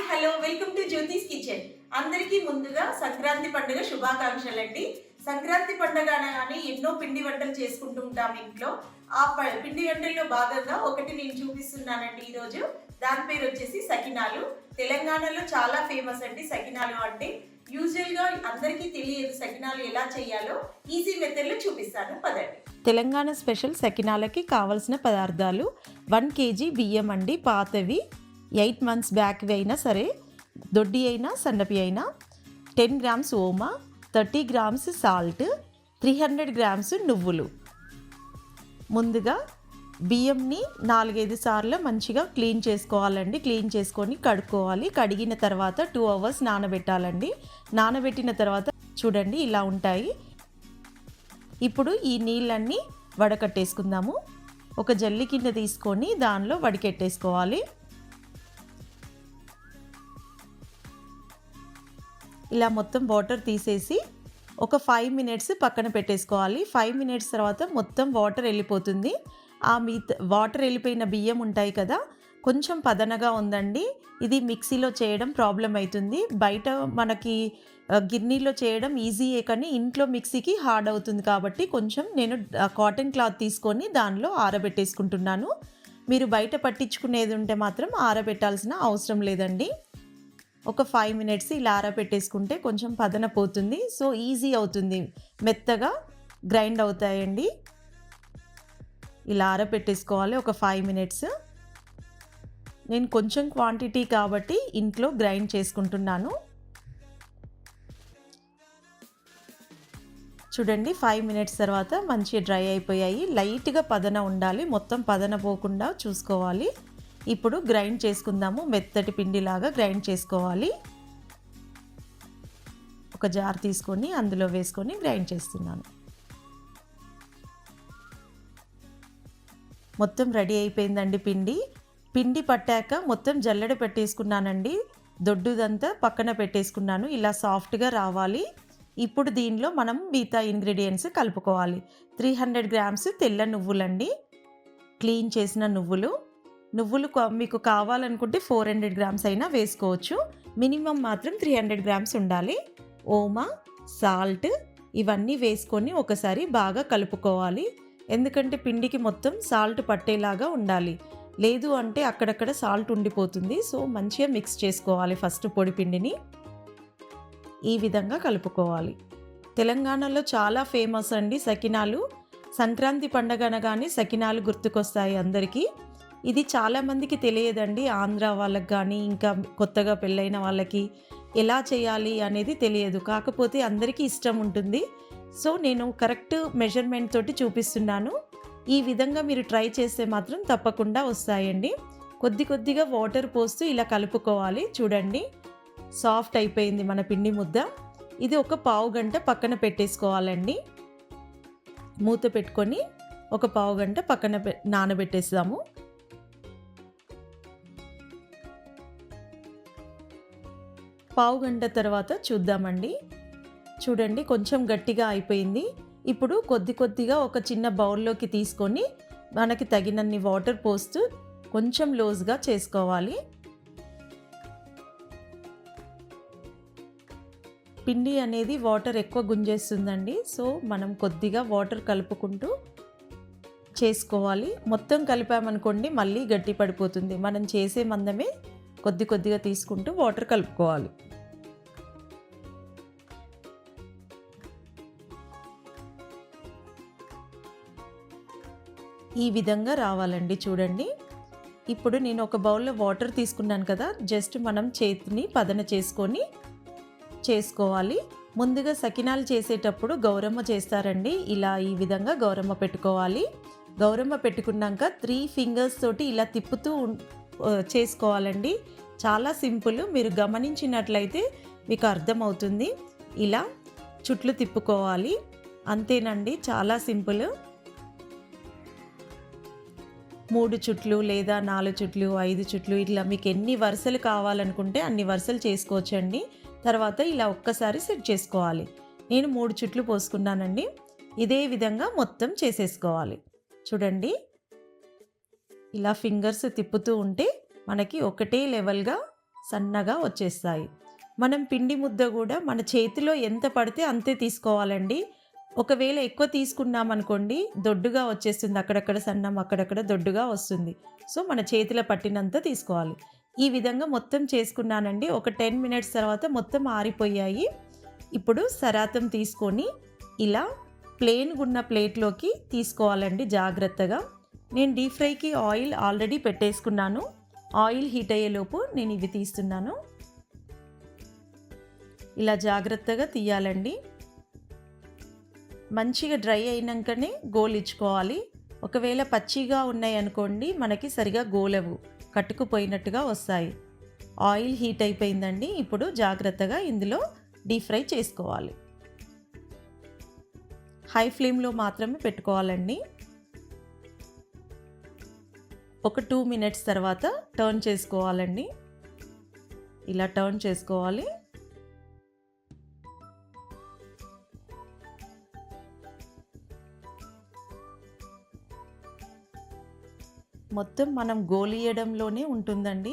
Hello welcome to జ్యోతిస్ kitchen. అందరికీ ముందుగా సంక్రాంతి పండుగ శుభాకాంక్షలండి. సంక్రాంతి పండుగ అనగానే ఎన్నో పిండి వంటలు చేసుకుంటూ ఉంటాం ఇంట్లో. ఆ పిండి వంటల్లో భాగంగా ఒకటి నేను చూపిస్తున్నానండి ఈరోజు. దాని పేరు వచ్చేసి సకినాలు. తెలంగాణలో చాలా ఫేమస్ అండి సకినాలు అంటే. యూజువల్గా అందరికీ తెలియదు సకినాలు ఎలా చేయాలో. ఈజీ మెథడ్లో చూపిస్తాను పదండి. తెలంగాణ స్పెషల్ సకినాలకి కావలసిన పదార్థాలు 1 కేజీ బియ్యం అండి, పాతవి 8 months బ్యాక్ అయినా సరే, దొడ్డి అయినా సన్నపి అయినా, 10 grams ఓమా, 30 grams సాల్ట్, 300 grams నువ్వులు. ముందుగా బియ్యంని 4-5 సార్లు మంచిగా క్లీన్ చేసుకోవాలండి. క్లీన్ చేసుకొని కడుక్కోవాలి. కడిగిన తర్వాత 2 hours నానబెట్టాలండి. నానబెట్టిన తర్వాత చూడండి ఇలా ఉంటాయి. ఇప్పుడు ఈ నీళ్ళన్నీ వడకట్టేసుకుందాము. ఒక జల్లి కింద తీసుకొని దానిలో వడికెట్టేసుకోవాలి. ఇలా మొత్తం వాటర్ తీసేసి ఒక 5 minutes పక్కన పెట్టేసుకోవాలి. 5 minutes తర్వాత మొత్తం వాటర్ వెళ్ళిపోతుంది. ఆ వాటర్ వెళ్ళిపోయిన బియ్యం ఉంటాయి కదా, కొంచెం పదనగా ఉందండి. ఇది మిక్సీలో చేయడం ప్రాబ్లం అవుతుంది. బయట మనకి గిన్నెలో చేయడం ఈజీయే, కానీ ఇంట్లో మిక్సీకి హార్డ్ అవుతుంది కాబట్టి కొంచెం నేను కాటన్ క్లాత్ తీసుకొని దానిలో ఆరబెట్టేసుకుంటున్నాను. మీరు బయట పట్టించుకునేది ఉంటే మాత్రం ఆరబెట్టాల్సిన అవసరం లేదండి. ఒక 5 minutes ఇలా ఆరబెట్టేసుకుంటే కొంచెం పదన పోతుంది. సో ఈజీ అవుతుంది, మెత్తగా గ్రైండ్ అవుతాయండి. ఇలా ఆరబెట్టేసుకోవాలి ఒక 5 minutes. నేను కొంచెం క్వాంటిటీ కాబట్టి ఇంట్లో గ్రైండ్ చేసుకుంటున్నాను. చూడండి 5 minutes తర్వాత మంచిగా డ్రై అయిపోయాయి. లైట్గా పదన ఉండాలి, మొత్తం పదన పోకుండా చూసుకోవాలి. ఇప్పుడు గ్రైండ్ చేసుకుందాము. మెత్తటి పిండిలాగా గ్రైండ్ చేసుకోవాలి. ఒక జార్ తీసుకొని అందులో వేసుకొని గ్రైండ్ చేస్తున్నాను. మొత్తం రెడీ అయిపోయిందండి పిండి. పిండి పట్టాక మొత్తం జల్లెడ పెట్టేసుకున్నానండి. దొడ్డుదంతా పక్కన పెట్టేసుకున్నాను. ఇలా సాఫ్ట్గా రావాలి. ఇప్పుడు దీనిలో మనం మిగతా ఇంగ్రీడియంట్స్ కలుపుకోవాలి. 300 grams తెల్ల నువ్వులండి, క్లీన్ చేసిన నువ్వులు. మీకు కావాలనుకుంటే 400 grams అయినా వేసుకోవచ్చు. మినిమం మాత్రం 300 grams ఉండాలి. ఓమా, సాల్ట్ ఇవన్నీ వేసుకొని ఒకసారి బాగా కలుపుకోవాలి. ఎందుకంటే పిండికి మొత్తం సాల్ట్ పట్టేలాగా ఉండాలి, లేదు అంటే అక్కడక్కడ సాల్ట్ ఉండిపోతుంది. సో మంచిగా మిక్స్ చేసుకోవాలి. ఫస్ట్ పొడి పిండిని ఈ విధంగా కలుపుకోవాలి. తెలంగాణలో చాలా ఫేమస్ అండి సకినాలు. సంక్రాంతి పండగ అనగానే సకినాలు గుర్తుకొస్తాయి అందరికీ. ఇది చాలామందికి తెలియదండి. ఆంధ్ర వాళ్ళకి కానీ ఇంకా కొత్తగా పెళ్ళైన వాళ్ళకి ఎలా చేయాలి అనేది తెలియదు. కాకపోతే అందరికీ ఇష్టం ఉంటుంది. సో నేను కరెక్ట్ మెజర్మెంట్ తోటి చూపిస్తున్నాను. ఈ విధంగా మీరు ట్రై చేస్తే మాత్రం తప్పకుండా వస్తాయండి. కొద్దిగా వాటర్ పోస్తూ ఇలా కలుపుకోవాలి. చూడండి సాఫ్ట్ అయిపోయింది మన పిండి ముద్ద. ఇది ఒక పావు గంట పక్కన పెట్టేసుకోవాలండి. మూత పెట్టుకొని ఒక పావు గంట పక్కన నానబెట్టేస్తాము. పావు గంట తర్వాత చూద్దామండి. చూడండి కొంచెం గట్టిగా అయిపోయింది. ఇప్పుడు కొద్దిగా ఒక చిన్న బౌల్లోకి తీసుకొని మనకి తగినన్ని వాటర్ పోస్తూ కొంచెం లూజ్గా చేసుకోవాలి. పిండి అనేది వాటర్ ఎక్కువ గుంజేస్తుందండి. సో మనం కొద్దిగా వాటర్ కలుపుకుంటూ చేసుకోవాలి. మొత్తం కలిపామనుకోండి మళ్ళీ గట్టి పడిపోతుంది. మనం చేసే మందమే కొద్దిగా తీసుకుంటూ వాటర్ కలుపుకోవాలి. ఈ విధంగా రావాలండి. చూడండి ఇప్పుడు నేను ఒక బౌల్లో వాటర్ తీసుకున్నాను కదా, జస్ట్ మనం చేతిని పదన చేసుకొని చేసుకోవాలి. ముందుగా సకినాలు చేసేటప్పుడు గౌరమ్మ చేస్తారండి. ఇలా ఈ విధంగా గౌరమ్మ పెట్టుకోవాలి. గౌరమ్మ పెట్టుకున్నాక 3 fingers తోటి ఇలా తిప్పుతూ చేసుకోవాలండి. చాలా సింపుల్. మీరు గమనించినట్లయితే మీకు అర్థమవుతుంది. ఇలా చుట్లు తిప్పుకోవాలి. అంతేనండి, చాలా సింపుల్. 3 చుట్లు లేదా 4 చుట్లు, 5 చుట్లు ఇట్లా మీకు ఎన్ని వరుసలు కావాలనుకుంటే అన్ని వరుసలు చేసుకోవచ్చండి. తర్వాత ఇలా ఒక్కసారి సెట్ చేసుకోవాలి. నేను 3 చుట్లు పోసుకున్నానండి. ఇదే విధంగా మొత్తం చేసేసుకోవాలి. చూడండి ఇలా ఫింగర్స్ తిప్పుతూ ఉంటే మనకి ఒకటే లెవెల్గా సన్నగా వచ్చేస్తాయి. మనం పిండి ముద్ద కూడా మన చేతిలో ఎంత పడితే అంతే తీసుకోవాలండి. ఒకవేళ ఎక్కువ తీసుకున్నామనుకోండి దొడ్డుగా వచ్చేస్తుంది. అక్కడక్కడ సన్నం, అక్కడక్కడ దొడ్డుగా వస్తుంది. సో, మన చేతిలో పట్టినంత తీసుకోవాలి. ఈ విధంగా మొత్తం చేసుకున్నానండి. ఒక 10 మినిట్స్ తర్వాత మొత్తం ఆరిపోయాయి. ఇప్పుడు సరాతం తీసుకొని ఇలా ప్లెయిన్‌గున్న ప్లేట్‌లోకి తీసుకోవాలండి జాగ్రత్తగా. నేను డీప్ ఫ్రైకి ఆయిల్ ఆల్రెడీ పెట్టేసుకున్నాను. ఆయిల్ హీట్ అయ్యేలోపు నేను ఇవి తీస్తున్నాను. ఇలా జాగ్రత్తగా తీయాలండి. మంచిగా డ్రై అయినంకనే గోలిచ్చుకోవాలి. ఒకవేళ పచ్చిగా ఉన్నాయనుకోండి మనకి సరిగా గోలవు, కట్టుకుపోయినట్టుగా వస్తాయి. ఆయిల్ హీట్ అయిపోయిందండి. ఇప్పుడు జాగ్రత్తగా ఇందులో డీప్ ఫ్రై చేసుకోవాలి. హై ఫ్లేమ్లో మాత్రమే పెట్టుకోవాలండి. ఒక 2 మినిట్స్ తర్వాత టర్న్ చేసుకోవాలండి. ఇలా టర్న్ చేసుకోవాలి. మొత్తం మనం గోలియడంలోనే ఉంటుందండి.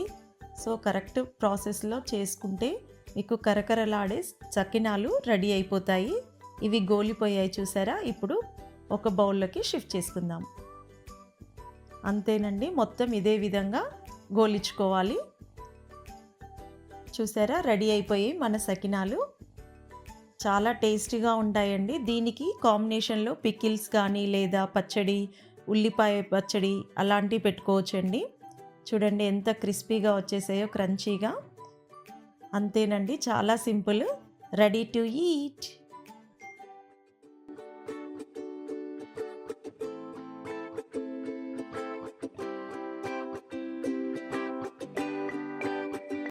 సో, కరెక్ట్ ప్రాసెస్లో చేసుకుంటే మీకు కరకరలాడే చకినాలు రెడీ అయిపోతాయి. ఇవి గోలిపోయాయి చూసారా? ఇప్పుడు ఒక బౌల్లోకి షిఫ్ట్ చేసుకుందాం. అంతేనండి, మొత్తం ఇదే విధంగా గోలించుకోవాలి. చూసారా? రెడీ అయిపోయాయి మన సకినాలు. చాలా టేస్టీగా ఉంటాయండి. దీనికి కాంబినేషన్లో పికిల్స్ కానీ లేదా పచ్చడి, ఉల్లిపాయ పచ్చడి అలాంటివి పెట్టుకోవచ్చండి. చూడండి ఎంత క్రిస్పీగా వచ్చేసాయో, క్రంచీగా. అంతేనండి, చాలా సింపుల్. Ready to eat.